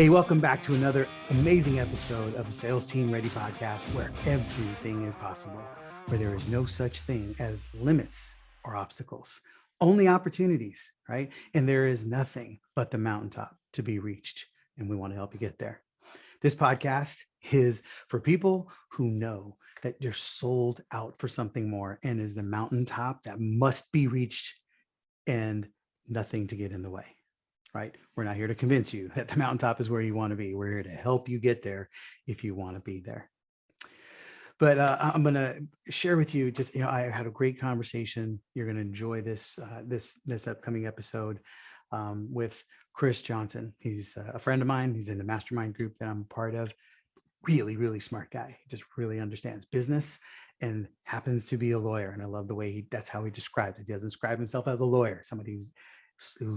Hey, welcome back to another amazing episode of the Sales Team Ready podcast, where everything is possible, where there is no such thing as limits or obstacles, only opportunities, right? And there is nothing but the mountaintop to be reached, and we want to help you get there. This podcast is for people who know that you're sold out for something more and is the mountaintop that must be reached and nothing to get in the way. Right? We're not here to convince you that the mountaintop is where you want to be. We're here to help you get there if you want to be there. But I'm going to share with you just, I had a great conversation. You're going to enjoy this upcoming episode with Chris Johnsen. He's a friend of mine. He's in the mastermind group that I'm a part of. Really, really smart guy. He just really understands business and happens to be a lawyer. And I love the way that's how he describes it. He doesn't describe himself as a lawyer, somebody who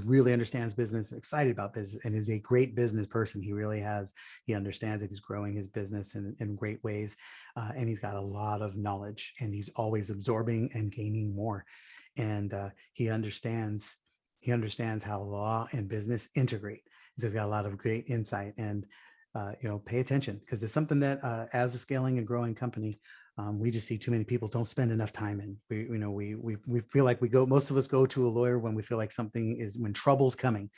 really understands business, excited about business, and is a great business person. He understands that he's growing his business in great ways. And he's got a lot of knowledge, and he's always absorbing and gaining more. And he understands how law and business integrate. So he's got a lot of great insight, and pay attention, because it's something that as a scaling and growing company, we just see too many people don't spend enough time in. We feel like most of us go to a lawyer when we feel like when trouble's coming,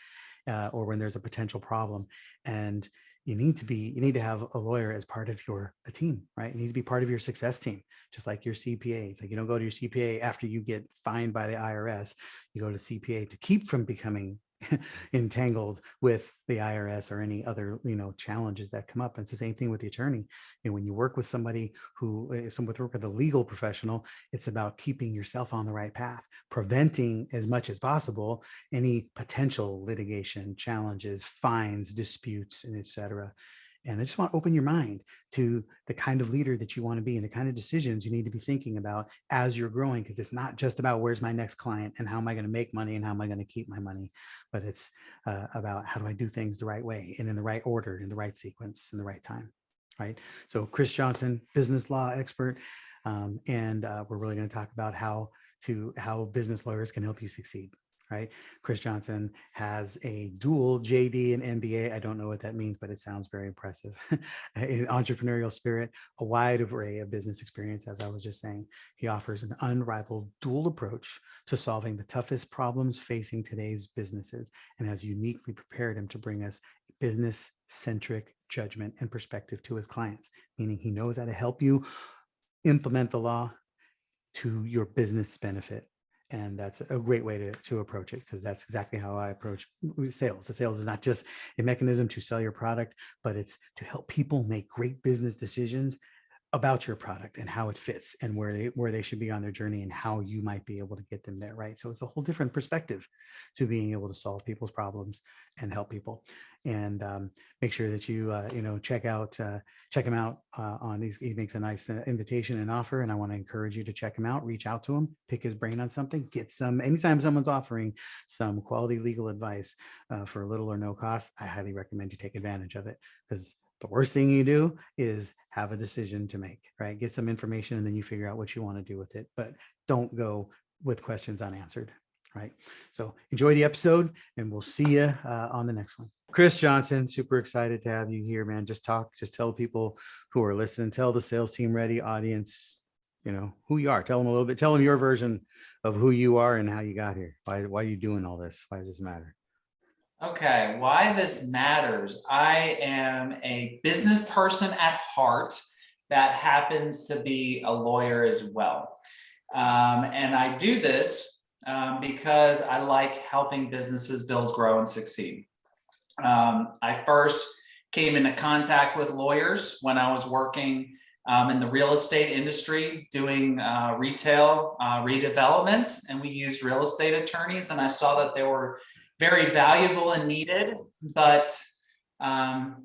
or when there's a potential problem. And you need to have a lawyer as part of a team, right? It needs to be part of your success team, just like your CPA. It's like you don't go to your CPA after you get fined by the IRS. You go to CPA to keep from becoming entangled with the IRS or any other challenges that come up. And it's the same thing with the attorney. And when you work with somebody work with a legal professional, it's about keeping yourself on the right path, preventing as much as possible any potential litigation, challenges, fines, disputes, and etc. And I just want to open your mind to the kind of leader that you want to be and the kind of decisions you need to be thinking about as you're growing, because it's not just about where's my next client and how am I going to make money and how am I going to keep my money, but it's about how do I do things the right way and in the right order, in the right sequence, in the right time, right? So Chris Johnsen, business law expert, and we're really going to talk about how business lawyers can help you succeed. Right. Chris Johnsen has a dual JD and MBA. I don't know what that means, but it sounds very impressive. An entrepreneurial spirit, a wide array of business experience. As I was just saying, he offers an unrivaled dual approach to solving the toughest problems facing today's businesses, and has uniquely prepared him to bring us business-centric judgment and perspective to his clients, meaning he knows how to help you implement the law to your business benefit. And that's a great way to approach it, because that's exactly how I approach sales. The sales is not just a mechanism to sell your product, but it's to help people make great business decisions about your product and how it fits and where they should be on their journey and how you might be able to get them there, right? So it's a whole different perspective to being able to solve people's problems and help people. And make sure that you check him out on these. He makes a nice invitation and offer, and I want to encourage you to check him out. Reach out to him, pick his brain on something, get some. Anytime someone's offering some quality legal advice for little or no cost, I highly recommend you take advantage of it, because the worst thing you do is have a decision to make, right? Get some information and then you figure out what you want to do with it, but don't go with questions unanswered, right? So enjoy the episode, and we'll see you on the next one. Chris Johnsen, super excited to have you here, man. Just tell people who are listening, tell the Sales Team Ready audience, who you are. Tell them a little bit, tell them your version of who you are and how you got here. Why are you doing all this? Why does this matter? Okay, why this matters. I am a business person at heart that happens to be a lawyer as well. And I do this because I like helping businesses build, grow, and succeed. I first came into contact with lawyers when I was working in the real estate industry doing retail redevelopments, and we used real estate attorneys, and I saw that they were very valuable and needed, but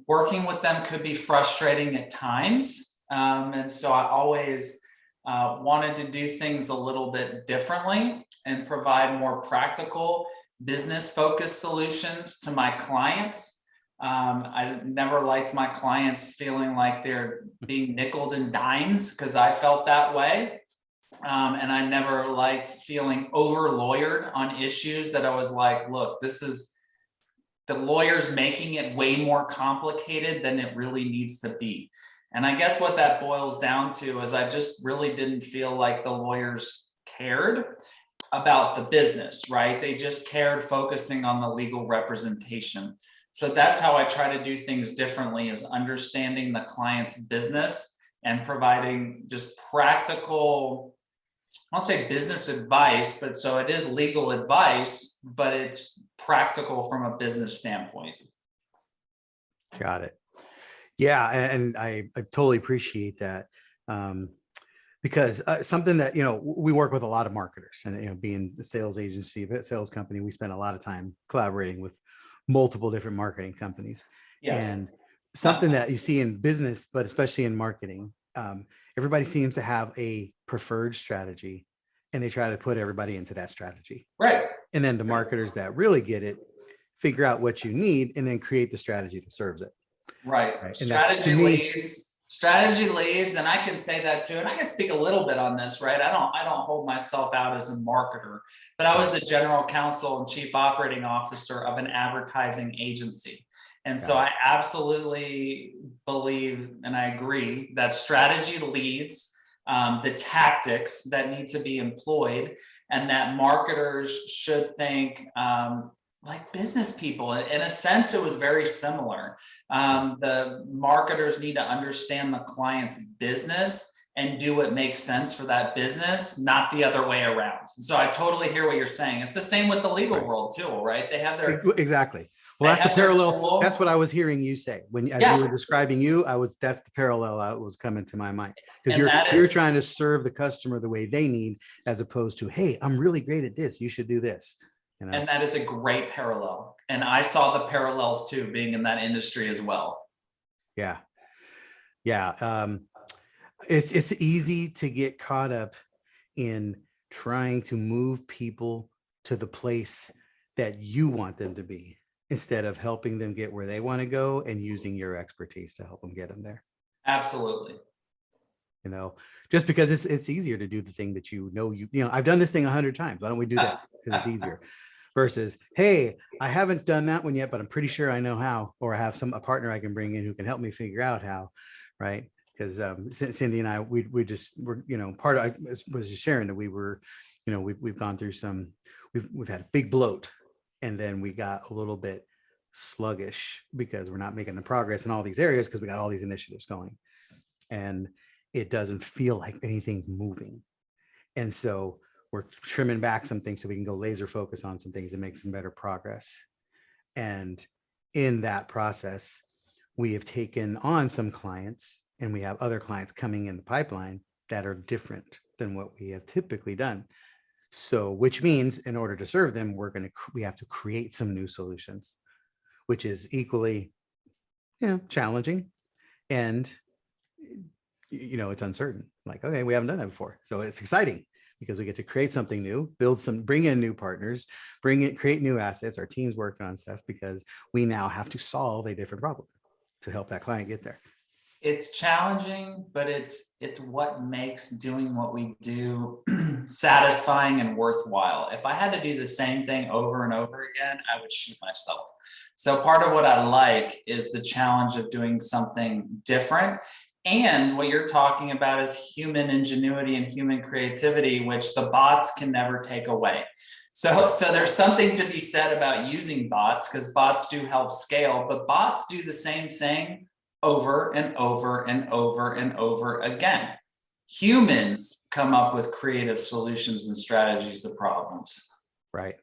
working with them could be frustrating at times. And so I always wanted to do things a little bit differently and provide more practical business-focused solutions to my clients. I never liked my clients feeling like they're being nickeled and dimed, because I felt that way. And I never liked feeling over lawyered on issues that I was like, look, this is the lawyer's making it way more complicated than it really needs to be. And I guess what that boils down to is I just really didn't feel like the lawyers cared about the business, right? They just cared focusing on the legal representation. So that's how I try to do things differently, is understanding the client's business and providing just practical, I won't say business advice, but so it is legal advice, but it's practical from a business standpoint. Got it. Yeah, and I totally appreciate that. Because something that, we work with a lot of marketers, and, being the sales agency, sales company, we spend a lot of time collaborating with multiple different marketing companies. Yes. And something that you see in business, but especially in marketing, everybody seems to have a preferred strategy, and they try to put everybody into that strategy. Right. And then the marketers that really get it figure out what you need and then create the strategy that serves it. Right. And Strategy leads, and I can say that too. And I can speak a little bit on this, right? I don't hold myself out as a marketer, but I was the general counsel and chief operating officer of an advertising agency. And so I absolutely believe, and I agree, that strategy leads, the tactics that need to be employed, and that marketers should think like business people. In a sense, it was very similar. The marketers need to understand the client's business and do what makes sense for that business, not the other way around. So I totally hear what you're saying. It's the same with the legal world too, right? They have their exactly. Well, that's the parallel. That's what I was hearing you say when, as you were describing that's the parallel that was coming to my mind, because you're trying to serve the customer the way they need, as opposed to, hey, I'm really great at this, you should do this. And that is a great parallel. And I saw the parallels too, being in that industry as well. Yeah. It's easy to get caught up in trying to move people to the place that you want them to be, instead of helping them get where they want to go and using your expertise to help them get them there. Absolutely. Just because it's easier to do the thing that I've done this thing 100 times. Why don't we do this? Because it's easier. Versus, hey, I haven't done that one yet, but I'm pretty sure I know how, or I have a partner I can bring in who can help me figure out how, right? Because Cindy and I, we're part of, I was just sharing that we were, we've gone through we've had a big bloat, and then we got a little bit sluggish because we're not making the progress in all these areas, because we got all these initiatives going, and it doesn't feel like anything's moving. And so we're trimming back some things so we can go laser focus on some things and make some better progress. And in that process, we have taken on some clients, and we have other clients coming in the pipeline that are different than what we have typically done. So, which means in order to serve them, we have to create some new solutions, which is equally, challenging, and it's uncertain. Like, okay, we haven't done that before, so it's exciting because we get to create something new, bring in new partners, create new assets. Our team's working on stuff because we now have to solve a different problem to help that client get there. It's challenging, but it's what makes doing what we do satisfying and worthwhile. If I had to do the same thing over and over again, I would shoot myself. So part of what I like is the challenge of doing something different. And what you're talking about is human ingenuity and human creativity, which the bots can never take away. So there's something to be said about using bots, because bots do help scale, but bots do the same thing over and over and over and over again. Humans come up with creative solutions and strategies to problems. Right.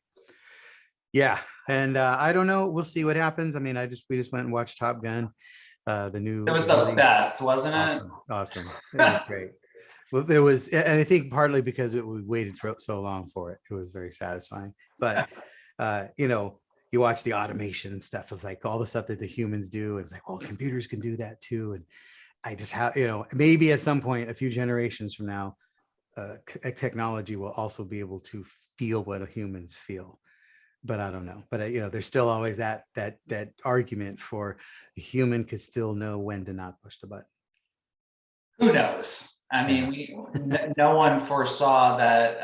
Yeah. And I don't know. We'll see what happens. I mean, we just went and watched Top Gun. It was the best, wasn't it? Awesome. It was great. Well, it was, and I think partly because we waited for so long for it. It was very satisfying. But you watch the automation and stuff. It's like all the stuff that the humans do. It's like, well, computers can do that too. And I just have, maybe at some point, a few generations from now, technology will also be able to feel what humans feel. But I don't know. But there's still always that argument for a human could still know when to not push the button. Who knows? I mean, no one foresaw that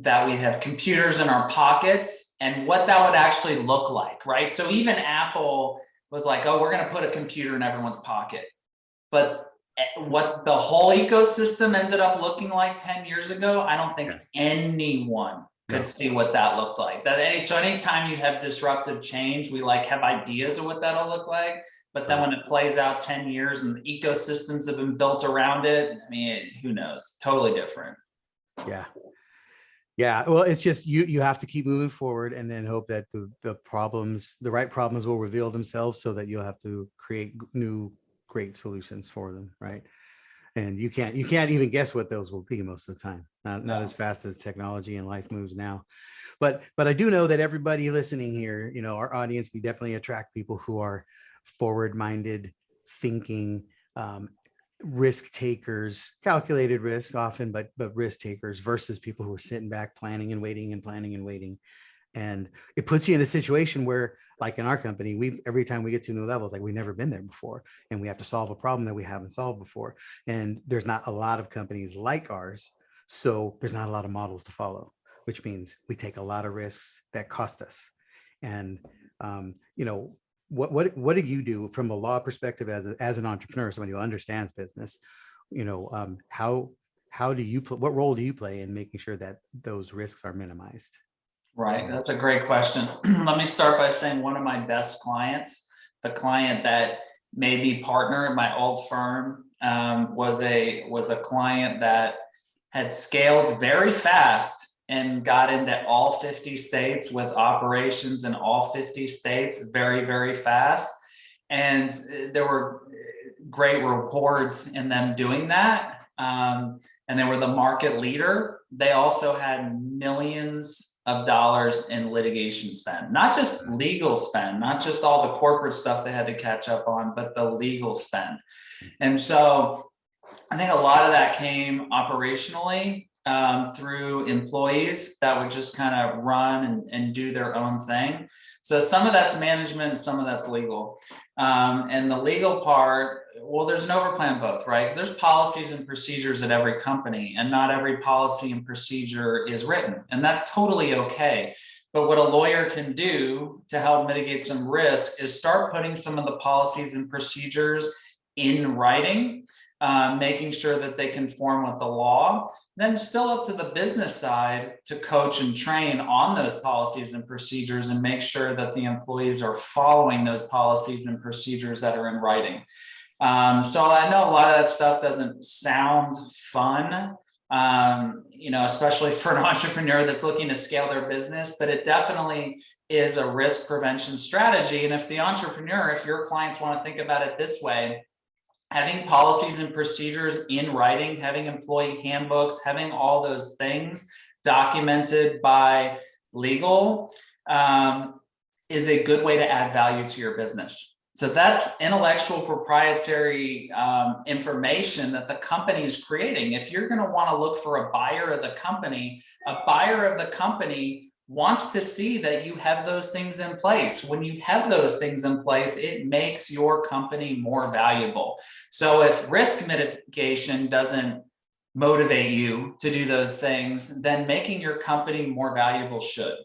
that we have computers in our pockets and what that would actually look like, right? So even Apple was like, oh, we're going to put a computer in everyone's pocket. But what the whole ecosystem ended up looking like 10 years ago, I don't think anyone could see what that looked like. So anytime you have disruptive change, we like have ideas of what that'll look like. But then when it plays out 10 years and the ecosystems have been built around it, I mean, who knows? Totally different. Yeah. Yeah. Well, it's just you have to keep moving forward and then hope that the right problems will reveal themselves so that you'll have to create new great solutions for them. Right. And you can't even guess what those will be most of the time. Not as fast as technology and life moves now. But I do know that everybody listening here, our audience, we definitely attract people who are forward-minded, thinking, risk takers, calculated risk often, but risk takers versus people who are sitting back planning and waiting and planning and waiting. And it puts you in a situation where, like in our company, every time we get to new levels, like we've never been there before, and we have to solve a problem that we haven't solved before. And there's not a lot of companies like ours, so there's not a lot of models to follow, which means we take a lot of risks that cost us. And what do you do from a law perspective as an entrepreneur, somebody who understands business? How do you what role do you play in making sure that those risks are minimized? Right. That's a great question. Let me start by saying one of my best clients, the client that made me partner in my old firm, was a client that had scaled very fast and got into all 50 states with operations in all 50 states very, very fast. And there were great rewards in them doing that. And they were the market leader. They also had millions of dollars in litigation spend, not just legal spend, not just all the corporate stuff they had to catch up on, but the legal spend. And so I think a lot of that came operationally through employees that would just kind of run and do their own thing. So some of that's management, some of that's legal. And the legal part, well, there's an overplan both, right? There's policies and procedures at every company, and not every policy and procedure is written, and that's totally okay. But what a lawyer can do to help mitigate some risk is start putting some of the policies and procedures in writing, making sure that they conform with the law. Then still up to the business side to coach and train on those policies and procedures and make sure that the employees are following those policies and procedures that are in writing. So I know a lot of that stuff doesn't sound fun, especially for an entrepreneur that's looking to scale their business, but it definitely is a risk prevention strategy. And if your clients want to think about it this way, having policies and procedures in writing, having employee handbooks, having all those things documented by legal is a good way to add value to your business. So that's intellectual proprietary information that the company is creating. If you're going to want to look for a buyer of the company wants to see that you have those things in place. When you have those things in place, it makes your company more valuable. So if risk mitigation doesn't motivate you to do those things, then making your company more valuable should.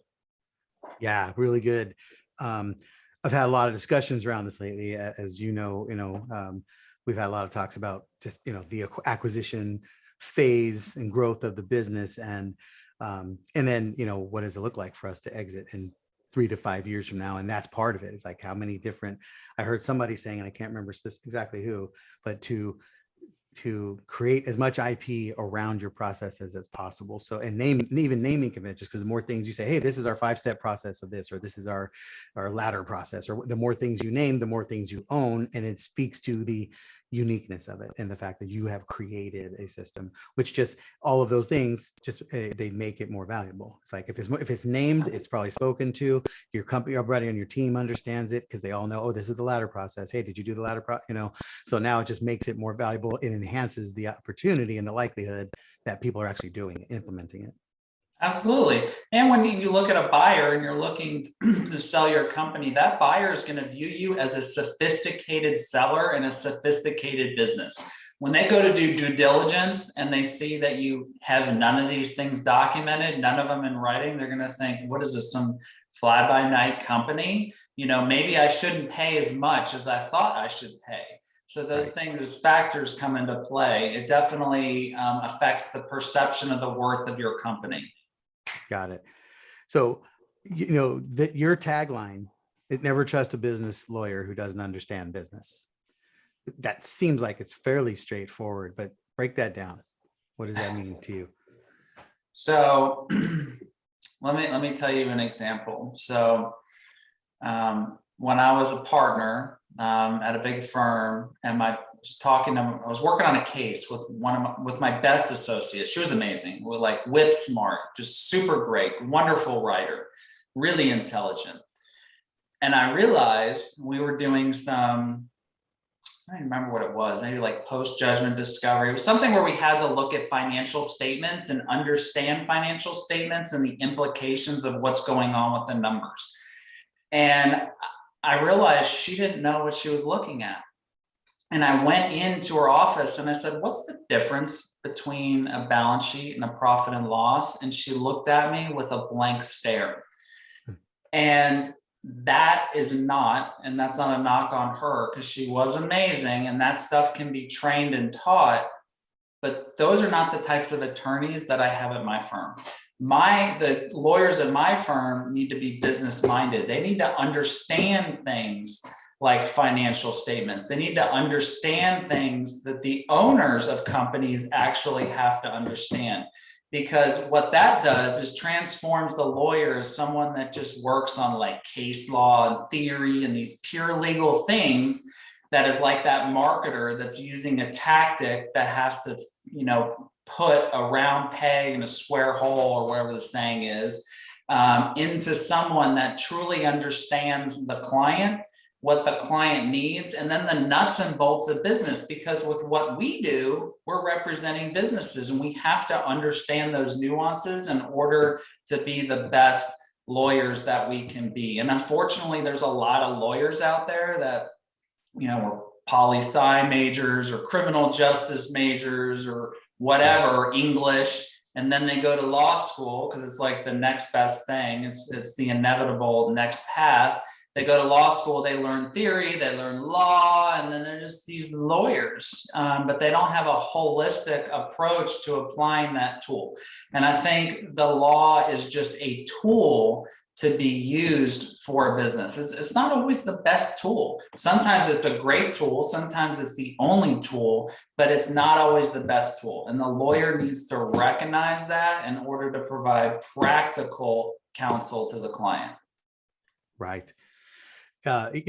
Yeah, really good. I've had a lot of discussions around this lately, as we've had a lot of talks about just, the acquisition phase and growth of the business. And then, what does it look like for us to exit in 3 to 5 years from now? And that's part of it. It's like how many different, I heard somebody saying, and I can't remember exactly who, but to create as much IP around your processes as possible. So, and even naming conventions, because the more things you say, hey, this is our 5-step process of this, or this is our ladder process, or the more things you name, the more things you own. And it speaks to the uniqueness of it and the fact that you have created a system, which just all of those things they make it more valuable. It's like if it's named, it's probably spoken to. Your company, everybody on your team understands it because they all know, oh, this is the ladder process. Hey, did you do the ladder so now it just makes it more valuable. It enhances the opportunity and the likelihood that people are actually doing it, implementing it. Absolutely. And when you look at a buyer and you're looking to sell your company, that buyer is going to view you as a sophisticated seller and a sophisticated business. When they go to do due diligence and they see that you have none of these things documented, none of them in writing, they're going to think, what is this, some fly by night company? Maybe I shouldn't pay as much as I thought I should pay. So those things, those factors come into play. It definitely affects the perception of the worth of your company. Got it. So, that your tagline, it never trust a business lawyer who doesn't understand business. That seems like it's fairly straightforward, but break that down. What does that mean to you? So let me tell you an example. So when I was a partner at a big firm, and I was working on a case with with my best associate. She was amazing, like whip smart, just super great, wonderful writer, really intelligent. And I realized we were doing some, I don't remember what it was, maybe like post-judgment discovery. It was something where we had to look at financial statements and understand financial statements and the implications of what's going on with the numbers. And I realized she didn't know what she was looking at. And I went into her office and I said, what's the difference between a balance sheet and a profit and loss? And she looked at me with a blank stare. And that's not a knock on her, because she was amazing and that stuff can be trained and taught. But those are not the types of attorneys that I have at my firm. The lawyers at my firm need to be business minded. They need to understand things like financial statements. They need to understand things that the owners of companies actually have to understand. Because what that does is transforms the lawyer as someone that just works on like case law and theory and these pure legal things, that is like that marketer that's using a tactic that has to, put a round peg in a square hole, or whatever the saying is, into someone that truly understands the client, what the client needs, and then the nuts and bolts of business. Because with what we do, we're representing businesses, and we have to understand those nuances in order to be the best lawyers that we can be. And unfortunately, there's a lot of lawyers out there that, were poli-sci majors or criminal justice majors or whatever, English, and then they go to law school because it's like the next best thing. It's the inevitable next path. They go to law school, they learn theory, they learn law, and then they're just these lawyers, but they don't have a holistic approach to applying that tool. And I think the law is just a tool to be used for a business. It's not always the best tool. Sometimes it's a great tool, sometimes it's the only tool, but it's not always the best tool. And the lawyer needs to recognize that in order to provide practical counsel to the client. Right. The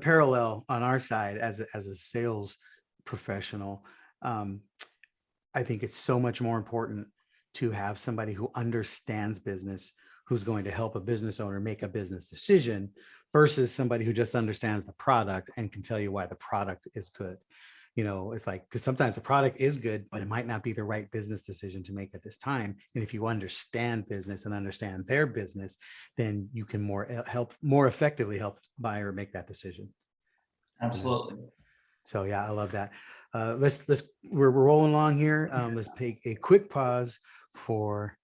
parallel on our side as a sales professional, I think it's so much more important to have somebody who understands business, who's going to help a business owner make a business decision, versus somebody who just understands the product and can tell you why the product is good. It's like, because sometimes the product is good, but it might not be the right business decision to make at this time. And if you understand business and understand their business, then you can more effectively help buyer make that decision. Absolutely. So yeah, I love that. We're rolling along here. Let's take a quick pause for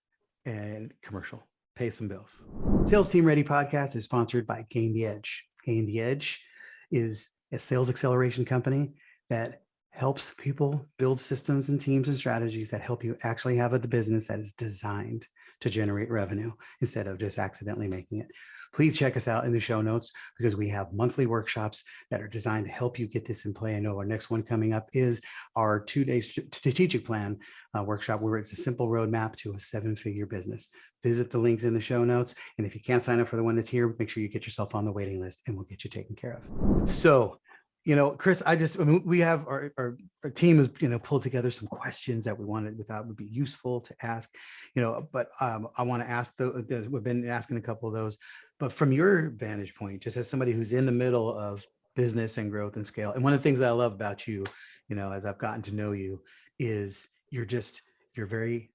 a commercial. Pay some bills. Sales Team Ready podcast is sponsored by Gain the Edge. Gain the Edge is a sales acceleration company that helps people build systems and teams and strategies that help you actually have a business that is designed to generate revenue instead of just accidentally making it. Please check us out in the show notes, because we have monthly workshops that are designed to help you get this in play. I know our next one coming up is our 2-day strategic plan workshop, where it's a simple roadmap to a 7-figure business. Visit the links in the show notes. And if you can't sign up for the one that's here, make sure you get yourself on the waiting list and we'll get you taken care of. So, Chris, we have our team has, pulled together some questions that we thought would be useful to ask, but I want to ask we've been asking a couple of those, but from your vantage point, just as somebody who's in the middle of business and growth and scale. And one of the things that I love about you, as I've gotten to know you, is you're very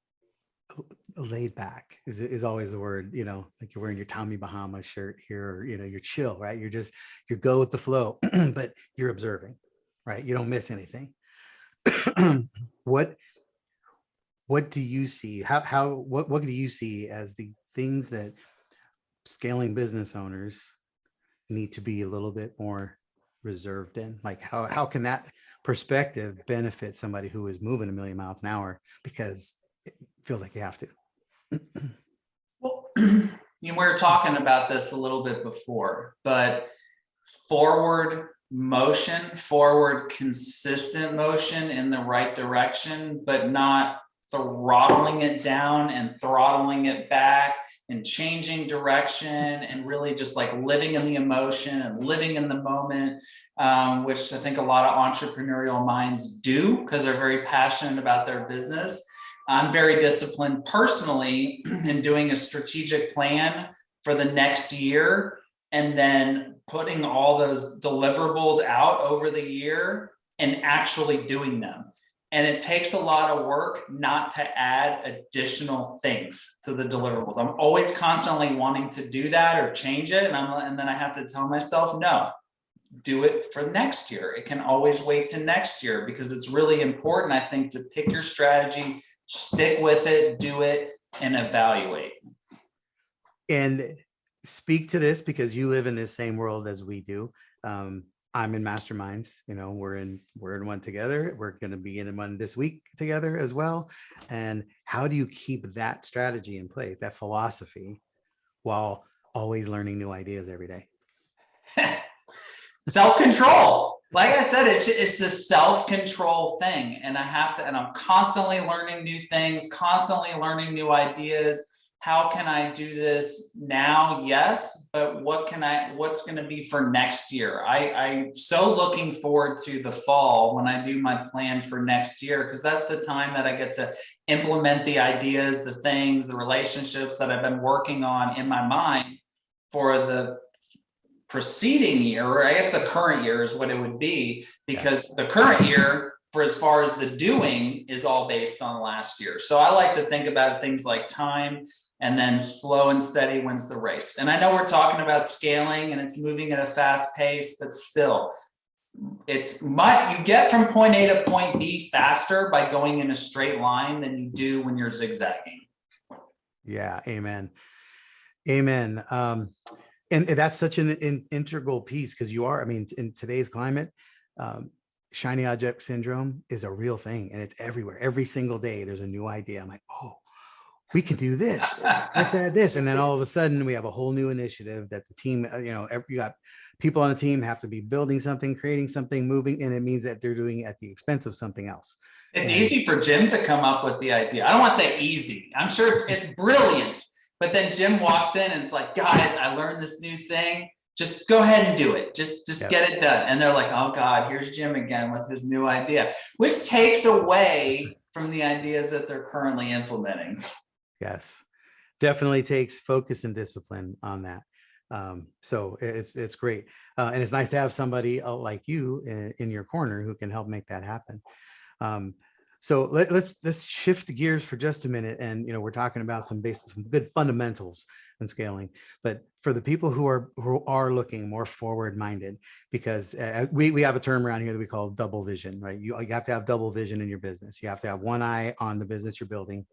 laid back is always the word, like you're wearing your Tommy Bahama shirt here, or, you're chill, right? You go with the flow, but you're observing, right? You don't miss anything. what what do you see? What do you see as the things that scaling business owners need to be a little bit more reserved in? Like how can that perspective benefit somebody who is moving a million miles an hour because it feels like you have to? Well, we were talking about this a little bit before, but forward consistent motion in the right direction, but not throttling it down and throttling it back and changing direction and really just like living in the emotion and living in the moment, which I think a lot of entrepreneurial minds do because they're very passionate about their business. I'm very disciplined personally in doing a strategic plan for the next year and then putting all those deliverables out over the year and actually doing them. And it takes a lot of work not to add additional things to the deliverables. I'm always constantly wanting to do that or change it. And then I have to tell myself, no, do it for next year. It can always wait to next year because it's really important, I think, to pick your strategy, stick with it, do it, and evaluate. And speak to this because you live in the same world as we do. I'm in masterminds, we're in one together. We're going to be in one this week together as well. And how do you keep that strategy in place, that philosophy, while always learning new ideas every day? Self-control. Like I said, it's a self-control thing. And I'm constantly learning new things, constantly learning new ideas. How can I do this now? Yes, but what's going to be for next year? I'm so looking forward to the fall when I do my plan for next year, because that's the time that I get to implement the ideas, the things, the relationships that I've been working on in my mind for the preceding year, or I guess the current year is what it would be, because the current year, for as far as the doing, is all based on last year. So I like to think about things like time, and then slow and steady wins the race. And I know we're talking about scaling and it's moving at a fast pace, but still, you get from point A to point B faster by going in a straight line than you do when you're zigzagging. Yeah, amen. Amen. And that's such an integral piece, because in today's climate, shiny object syndrome is a real thing, and it's everywhere. Every single day there's a new idea. I'm like, oh, we can do this. Let's add this. And then all of a sudden we have a whole new initiative that the team, you got people on the team have to be building something, creating something, moving, and it means that they're doing it at the expense of something else. It's easy for Jim to come up with the idea. I don't want to say easy. I'm sure it's brilliant. But then Jim walks in and it's like, guys, I learned this new thing. Just go ahead and do it. Just get it done. And they're like, oh God, here's Jim again with his new idea, which takes away from the ideas that they're currently implementing. Yes, definitely takes focus and discipline on that. So it's great. And it's nice to have somebody like you in your corner who can help make that happen. So let's shift gears for just a minute. And, we're talking about some good fundamentals in scaling, but for the people who are looking more forward minded, because we have a term around here that we call double vision, right? You have to have double vision in your business. You have to have one eye on the business you're building,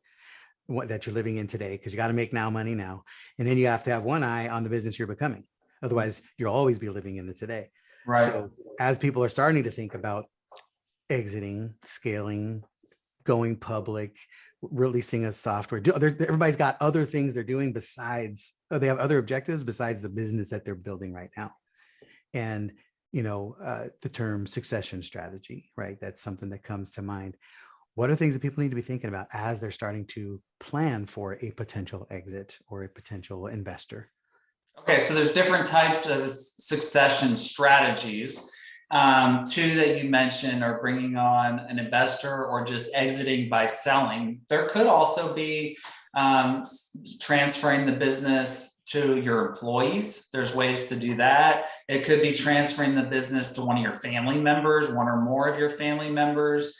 that you're living in today, because you got to make money now. And then you have to have one eye on the business you're becoming. Otherwise, you'll always be living in the today. Right. So as people are starting to think about exiting, scaling, going public, releasing a software, everybody's got other things they're doing they have other objectives besides the business that they're building right now. And, the term succession strategy, right? That's something that comes to mind. What are things that people need to be thinking about as they're starting to plan for a potential exit or a potential investor? Okay, so there's different types of succession strategies. Two that you mentioned are bringing on an investor or just exiting by selling. There could also be transferring the business to your employees. There's ways to do that. It could be transferring the business to one of your family members, one or more of your family members.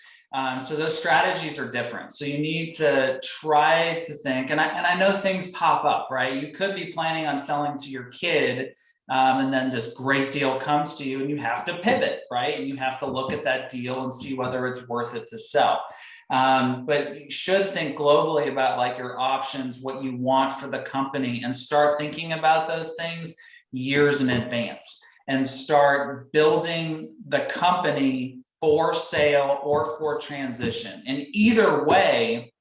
So those strategies are different. So you need to try to think, and I know things pop up, right? You could be planning on selling to your kid, and then this great deal comes to you and you have to pivot, right? And you have to look at that deal and see whether it's worth it to sell. But you should think globally about like your options, what you want for the company, and start thinking about those things years in advance, and start building the company for sale or for transition. And either way,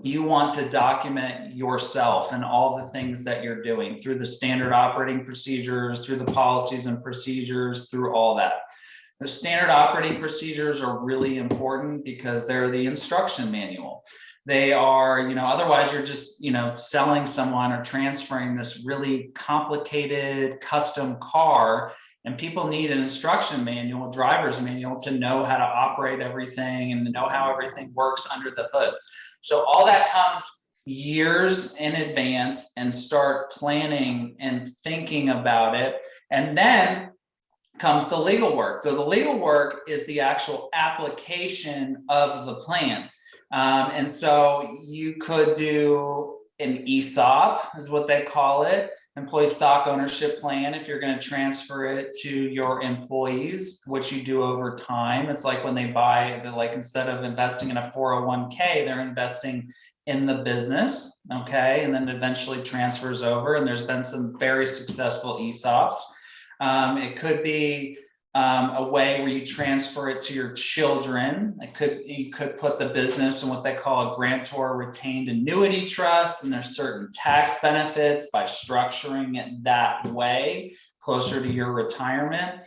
you want to document yourself and all the things that you're doing through the standard operating procedures, through the policies and procedures, through all that. The standard operating procedures are really important because they're the instruction manual. They are, otherwise you're just, selling someone or transferring this really complicated custom car, and people need an instruction manual, a driver's manual, to know how to operate everything and to know how everything works under the hood. So all that comes years in advance, and start planning and thinking about it. And then comes the legal work. So the legal work is the actual application of the plan. And so you could do an ESOP, is what they call it, employee stock ownership plan, if you're going to transfer it to your employees, which you do over time. It's like when they buy, like instead of investing in a 401k, they're investing in the business, okay, and then eventually transfers over. And there's been some very successful ESOPs. It could be a way where you transfer it to your children. You could put the business in what they call a grantor retained annuity trust, and there's certain tax benefits by structuring it that way, closer to your retirement.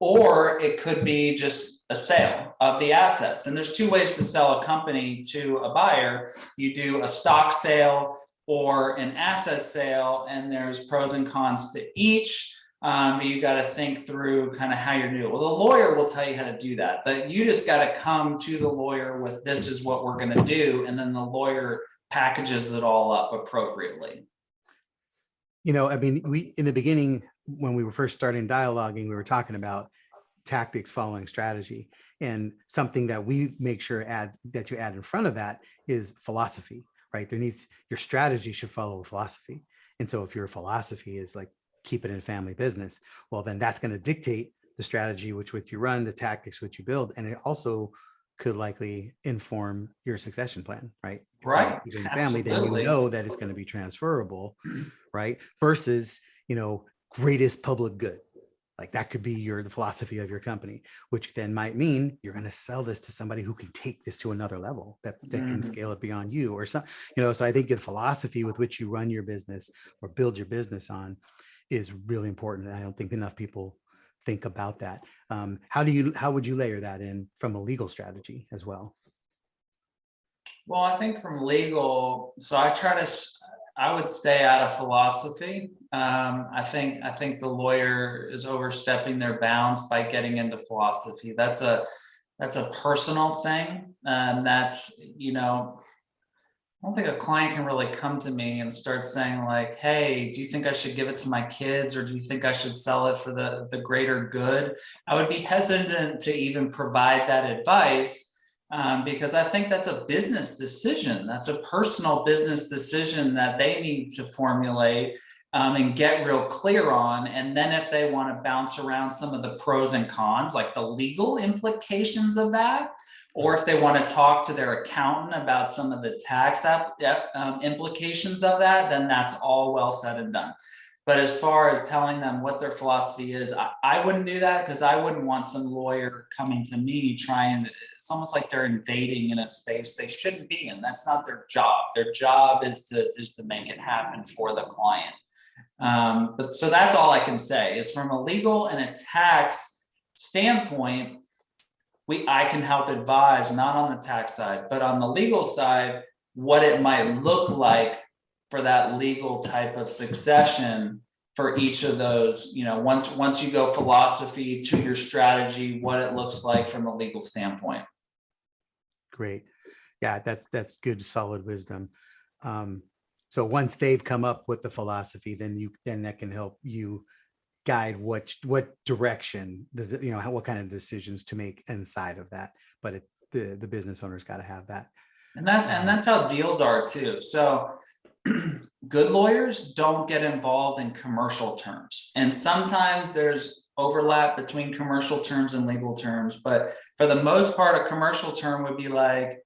Or it could be just a sale of the assets. And there's two ways to sell a company to a buyer. You do a stock sale or an asset sale, and there's pros and cons to each. But you got to think through kind of how you're doing it. Well, the lawyer will tell you how to do that, but you just got to come to the lawyer with, this is what we're going to do. And then the lawyer packages it all up appropriately. We, in the beginning, when we were first starting dialoguing, we were talking about tactics following strategy, and something that we make sure that you add in front of that is philosophy, right? Your strategy should follow a philosophy. And so if your philosophy is like, keep it in family business, well, then that's going to dictate the strategy which you run, the tactics which you build, and it also could likely inform your succession plan, right? Right. If you're in family, then you know that it's going to be transferable, right? Versus, greatest public good. Like that could be the philosophy of your company, which then might mean you're going to sell this to somebody who can take this to another level, that can scale it beyond you or some, so I think the philosophy with which you run your business or build your business on is really important. I don't think enough people think about that. How would you layer that in from a legal strategy as well? Well, I think from legal, so I would stay out of philosophy. I think the lawyer is overstepping their bounds by getting into philosophy. That's a personal thing. And that's, I don't think a client can really come to me and start saying like, hey, do you think I should give it to my kids, or do you think I should sell it for the greater good? I would be hesitant to even provide that advice, because I think that's a business decision. That's a personal business decision that they need to formulate and get real clear on. And then if they want to bounce around some of the pros and cons, like the legal implications of that, or if they want to talk to their accountant about some of the tax implications of that, then that's all well said and done. But as far as telling them what their philosophy is, I wouldn't do that, because I wouldn't want some lawyer coming to me it's almost like they're invading in a space they shouldn't be in. That's not their job. Their job is to make it happen for the client. But so that's all I can say is, from a legal and a tax standpoint, I can help advise, not on the tax side, but on the legal side, what it might look like for that legal type of succession for each of those, once you go philosophy to your strategy, what it looks like from a legal standpoint. Great. Yeah, that's good, solid wisdom. So once they've come up with the philosophy, then that can help you guide what direction, what kind of decisions to make inside of that. But the business owner's got to have that. And that's how deals are too. So good lawyers don't get involved in commercial terms. And sometimes there's overlap between commercial terms and legal terms, but for the most part, a commercial term would be like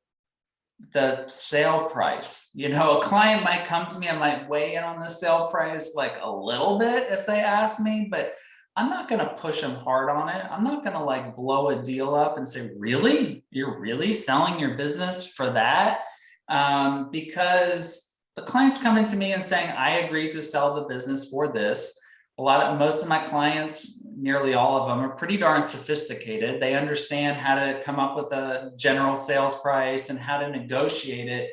the sale price. You know, a client might come to me, I might weigh in on the sale price like a little bit if they ask me, but I'm not going to push them hard on it. I'm not going to like blow a deal up and say, really, you're really selling your business for that? Because the client's coming to me and saying, I agreed to sell the business for this. Most of my clients, nearly all of them, are pretty darn sophisticated. They understand how to come up with a general sales price and how to negotiate it.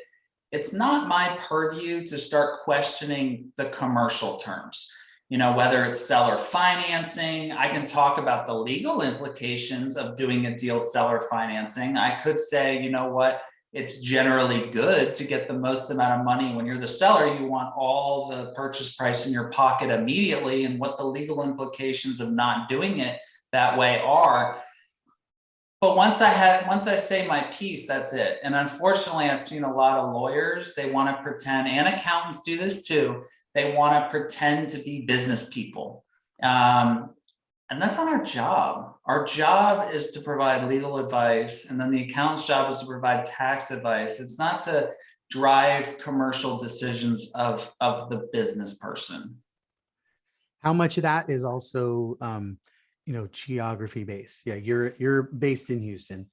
It's not my purview to start questioning the commercial terms. You know, whether it's seller financing, I can talk about the legal implications of doing a deal seller financing. I could say, you know what, it's generally good to get the most amount of money. When you're the seller, you want all the purchase price in your pocket immediately, and what the legal implications of not doing it that way are. But once I say my piece, that's it. And unfortunately, I've seen a lot of lawyers, they want to pretend, and accountants do this too, they want to pretend to be business people. And that's not our job. Our job is to provide legal advice, and then the accountant's job is to provide tax advice. It's not to drive commercial decisions of the business person. How much of that is also, you know, geography based? Yeah, you're based in Houston,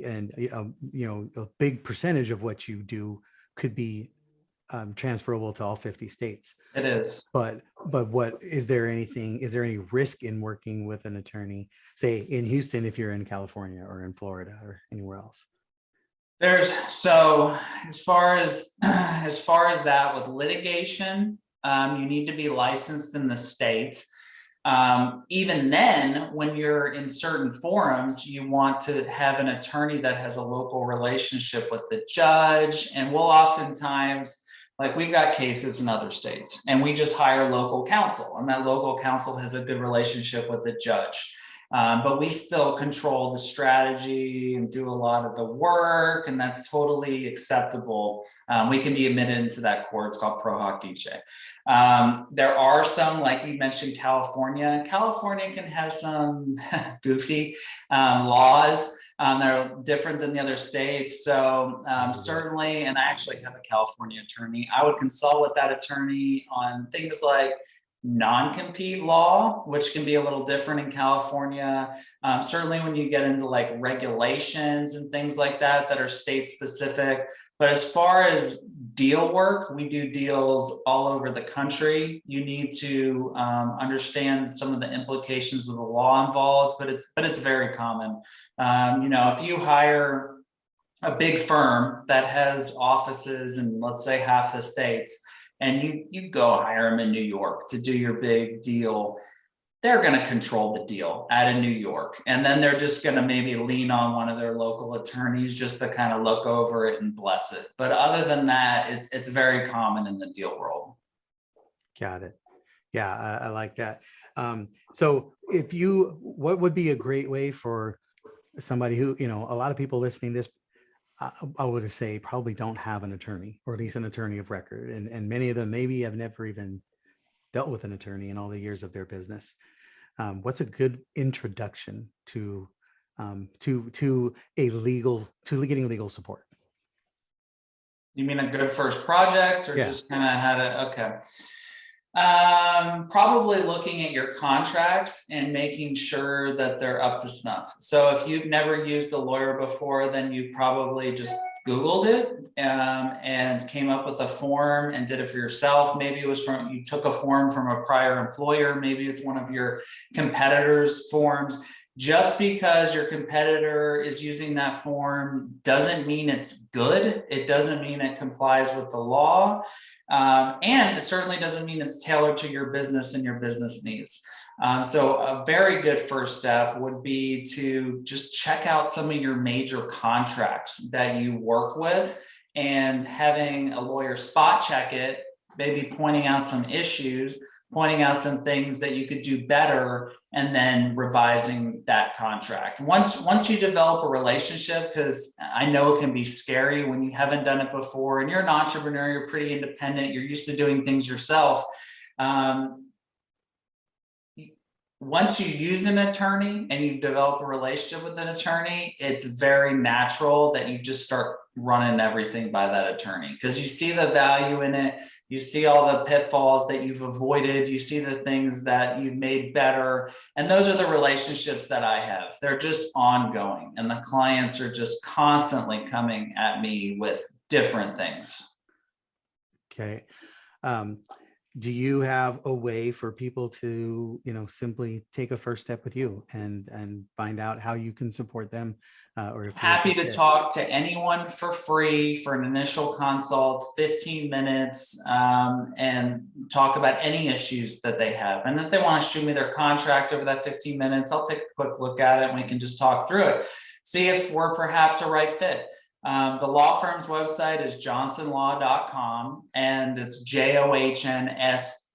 and you know, a big percentage of what you do could be transferable to all 50 states. It is. But is there any risk in working with an attorney, say in Houston, if you're in California or in Florida or anywhere else? So as far as that with litigation, you need to be licensed in the state. Even then, when you're in certain forums, you want to have an attorney that has a local relationship with the judge. And we'll oftentimes, like, we've got cases in other states and we just hire local counsel, and that local counsel has a good relationship with the judge. But we still control the strategy and do a lot of the work, and that's totally acceptable. We can be admitted into that court. It's called Pro Hoc Vice. There are some, like you mentioned, California. California can have some goofy laws. They're different than the other states. So certainly, and I actually have a California attorney, I would consult with that attorney on things like non-compete law, which can be a little different in California. Certainly when you get into like regulations and things like that are state specific. But as far as deal work, we do deals all over the country. You need to understand some of the implications of the law involved, but it's very common. You know, if you hire a big firm that has offices in, let's say, half the states, and you go hire them in New York to do your big deal, they're going to control the deal out of New York. And then they're just going to maybe lean on one of their local attorneys just to kind of look over it and bless it. But other than that, it's very common in the deal world. Got it. Yeah, I like that. So what would be a great way for somebody who, you know, a lot of people listening to this, I would say probably don't have an attorney, or at least an attorney of record. And many of them maybe have never even dealt with an attorney in all the years of their business. What's a good introduction to getting legal support? You mean a good first project, or just kind of had it? Okay. Probably looking at your contracts and making sure that they're up to snuff. So if you've never used a lawyer before, then you probably just Googled it and came up with a form and did it for yourself. Maybe it was you took a form from a prior employer. Maybe it's one of your competitors' forms. Just because your competitor is using that form doesn't mean it's good. It doesn't mean it complies with the law. And it certainly doesn't mean it's tailored to your business and your business needs. So a very good first step would be to just check out some of your major contracts that you work with, and having a lawyer spot check it, maybe pointing out some issues, pointing out some things that you could do better, and then revising that contract. Once you develop a relationship, because I know it can be scary when you haven't done it before and you're an entrepreneur, you're pretty independent, you're used to doing things yourself. Once you use an attorney and you develop a relationship with an attorney, it's very natural that you just start running everything by that attorney, because you see the value in it. You see all the pitfalls that you've avoided. You see the things that you've made better. And those are the relationships that I have. They're just ongoing. And the clients are just constantly coming at me with different things. Okay. Do you have a way for people to, simply take a first step with you and find out how you can support them? Or if Happy to talk to anyone for free for an initial consult, 15 minutes, and talk about any issues that they have. And if they want to shoot me their contract over that 15 minutes, I'll take a quick look at it and we can just talk through it. See if we're perhaps a right fit. The law firm's website is johnsonlaw.com, and it's Johnsen.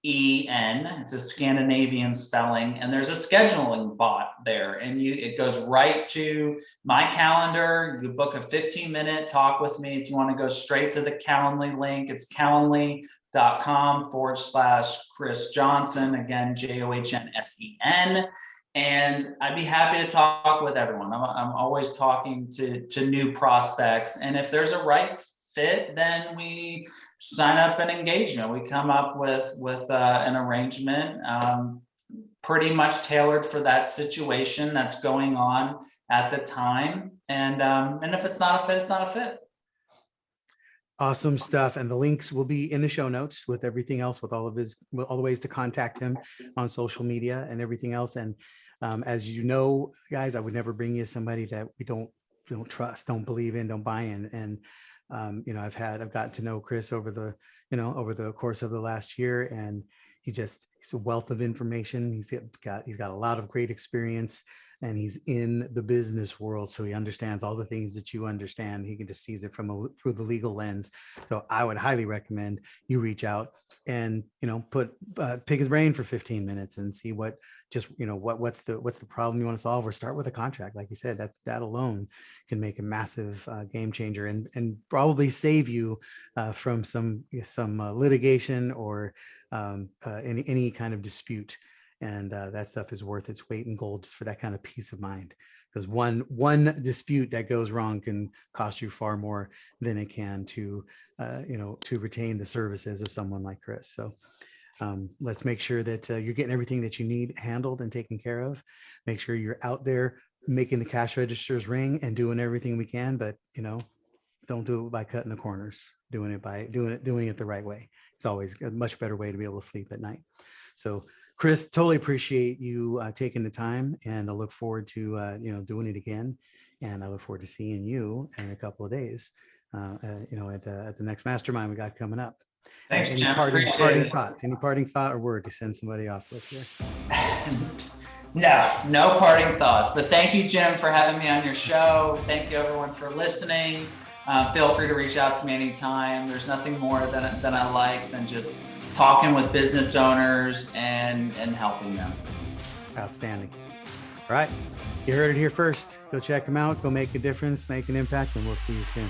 It's a Scandinavian spelling, and there's a scheduling bot there, and it goes right to my calendar. You book a 15-minute talk with me. If you want to go straight to the Calendly link, it's calendly.com/Chris Johnsen. Again, Johnsen. And I'd be happy to talk with everyone. I'm always talking to new prospects. And if there's a right fit, then we sign up an engagement. We come up with an arrangement pretty much tailored for that situation that's going on at the time. And if it's not a fit, it's not a fit. Awesome stuff. And the links will be in the show notes with everything else, with all the ways to contact him on social media and everything else. And as you know, guys, I would never bring you somebody that we don't trust, don't believe in, don't buy in. And I've gotten to know Chris over the course of the last year, and he's a wealth of information. He's got a lot of great experience, and he's in the business world, so he understands all the things that you understand. He can just sees it through the legal lens. So I would highly recommend you reach out and pick his brain for 15 minutes and see what's the problem you want to solve, or start with a contract. Like you said, that alone can make a massive game changer and probably save you from some litigation or any kind of dispute. And that stuff is worth its weight in gold just for that kind of peace of mind. Because one dispute that goes wrong can cost you far more than it can to retain the services of someone like Chris. So let's make sure that you're getting everything that you need handled and taken care of. Make sure you're out there making the cash registers ring and doing everything we can, but don't do it by cutting the corners. Doing it the right way. It's always a much better way to be able to sleep at night. So Chris, totally appreciate you taking the time, and I look forward to doing it again. And I look forward to seeing you in a couple of days, at the next mastermind we got coming up. Thanks, Any Jim. parting Appreciate it. thought? Any parting thought or word to send somebody off with here? No parting thoughts. But thank you, Jim, for having me on your show. Thank you, everyone, for listening. Feel free to reach out to me anytime. There's nothing more than I like than just talking with business owners and helping them. Outstanding. All right. You heard it here first. Go check them out. Go make a difference, make an impact, and we'll see you soon.